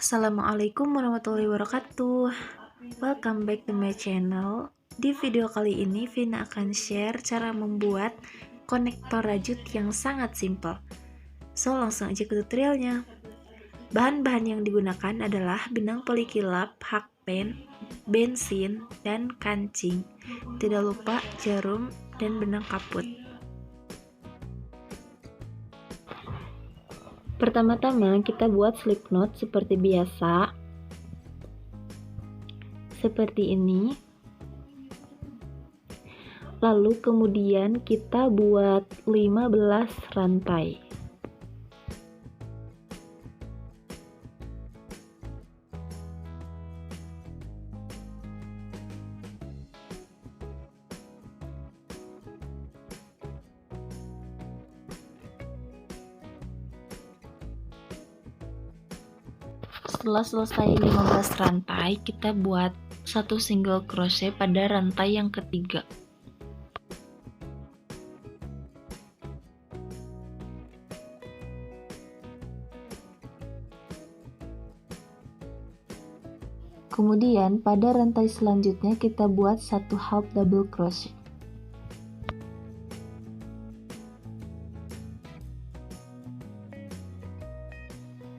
Assalamualaikum warahmatullahi wabarakatuh. Welcome back to my channel. Di video kali ini Vina akan share cara membuat konektor rajut yang sangat simple. So langsung aja ke tutorialnya. Bahan-bahan yang digunakan adalah benang polikilap, hakpen, bensin, dan kancing. Tidak lupa jarum dan benang kaput. Pertama-tama kita buat slip knot seperti biasa, seperti ini. Lalu kemudian kita buat 15 rantai. Setelah selesai 15 rantai, kita buat satu single crochet pada rantai yang ketiga. Kemudian pada rantai selanjutnya kita buat satu half double crochet.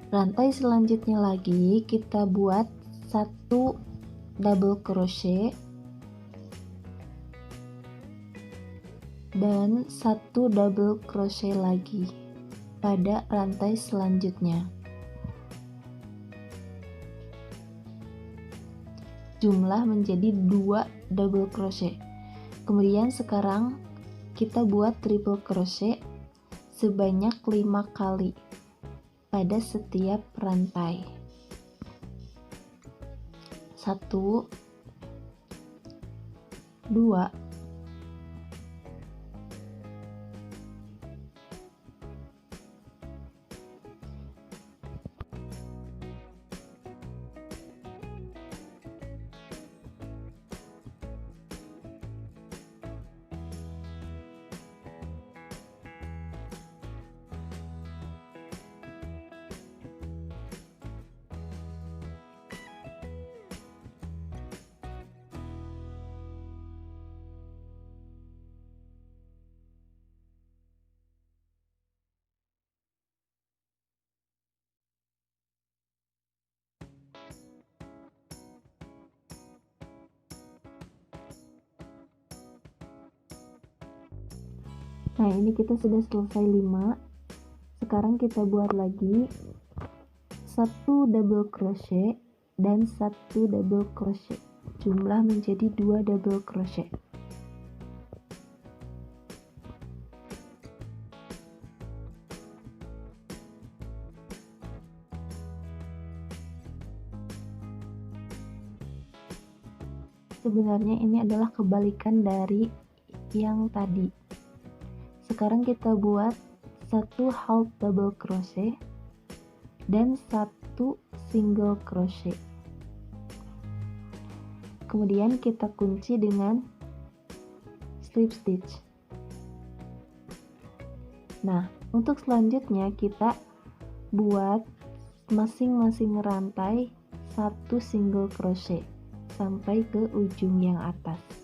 Rantai selanjutnya lagi kita buat satu double crochet dan satu double crochet lagi pada rantai selanjutnya. Jumlah menjadi 2 double crochet. Kemudian sekarang kita buat triple crochet sebanyak 5 kali pada setiap rantai. 1 2 Nah, ini kita sudah selesai 5. Sekarang kita buat lagi satu double crochet dan satu double crochet. Jumlah menjadi 2 double crochet. Sebenarnya ini adalah kebalikan dari yang tadi. Sekarang kita buat satu half double crochet dan satu single crochet. Kemudian kita kunci dengan slip stitch. Nah, untuk selanjutnya kita buat masing-masing rantai satu single crochet sampai ke ujung yang atas.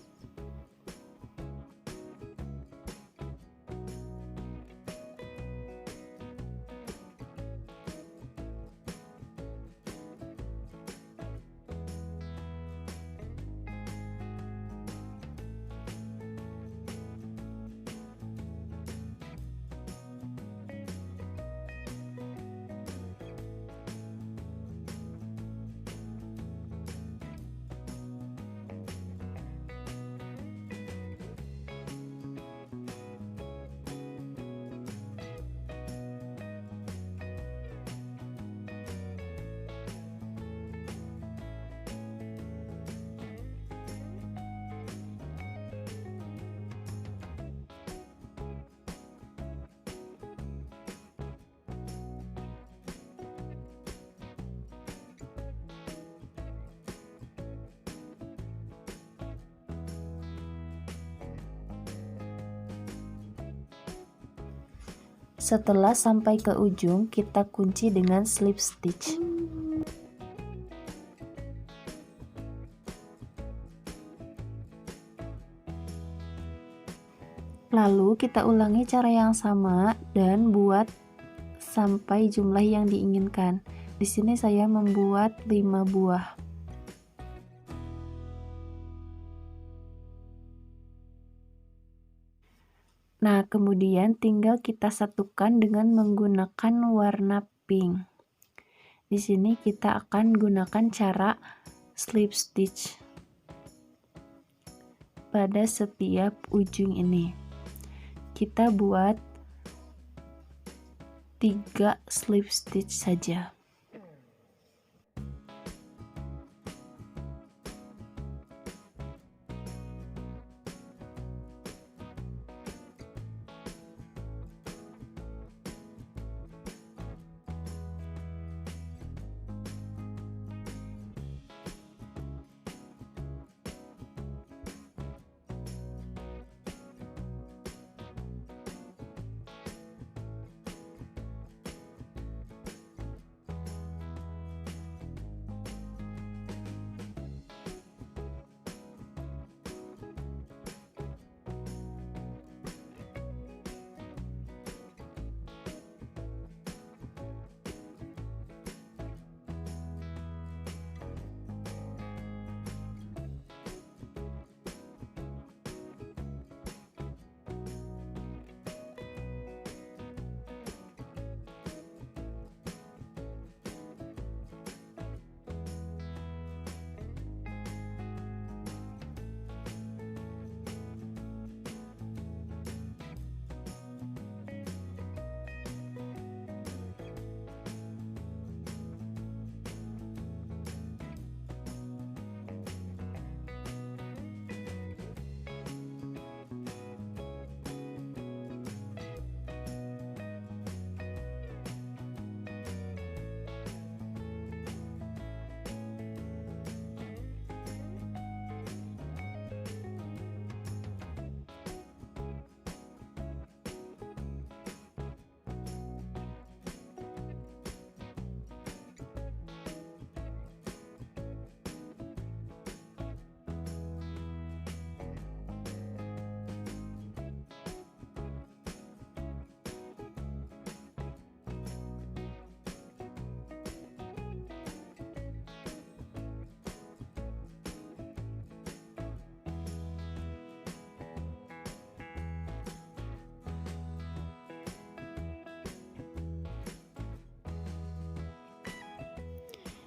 Setelah sampai ke ujung, kita kunci dengan slip stitch. Lalu kita ulangi cara yang sama dan buat sampai jumlah yang diinginkan. Di sini saya membuat 5 buah. Nah, kemudian tinggal kita satukan dengan menggunakan warna pink. Di sini kita akan gunakan cara slip stitch pada setiap ujung ini. Kita buat 3 slip stitch saja.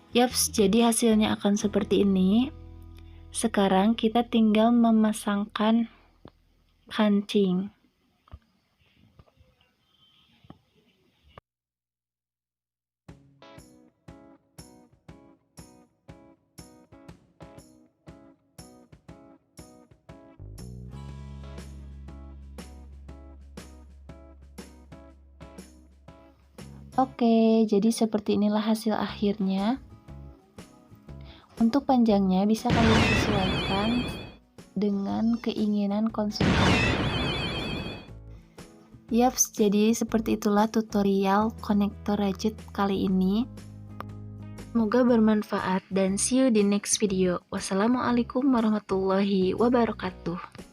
Yaps, jadi hasilnya akan seperti ini. Sekarang kita tinggal memasangkan kancing. Oke, jadi seperti inilah hasil akhirnya. Untuk panjangnya bisa kalian sesuaikan dengan keinginan konsumen. Yaps, jadi seperti itulah tutorial konektor rajut kali ini. Semoga bermanfaat dan see you di next video. Wassalamualaikum warahmatullahi wabarakatuh.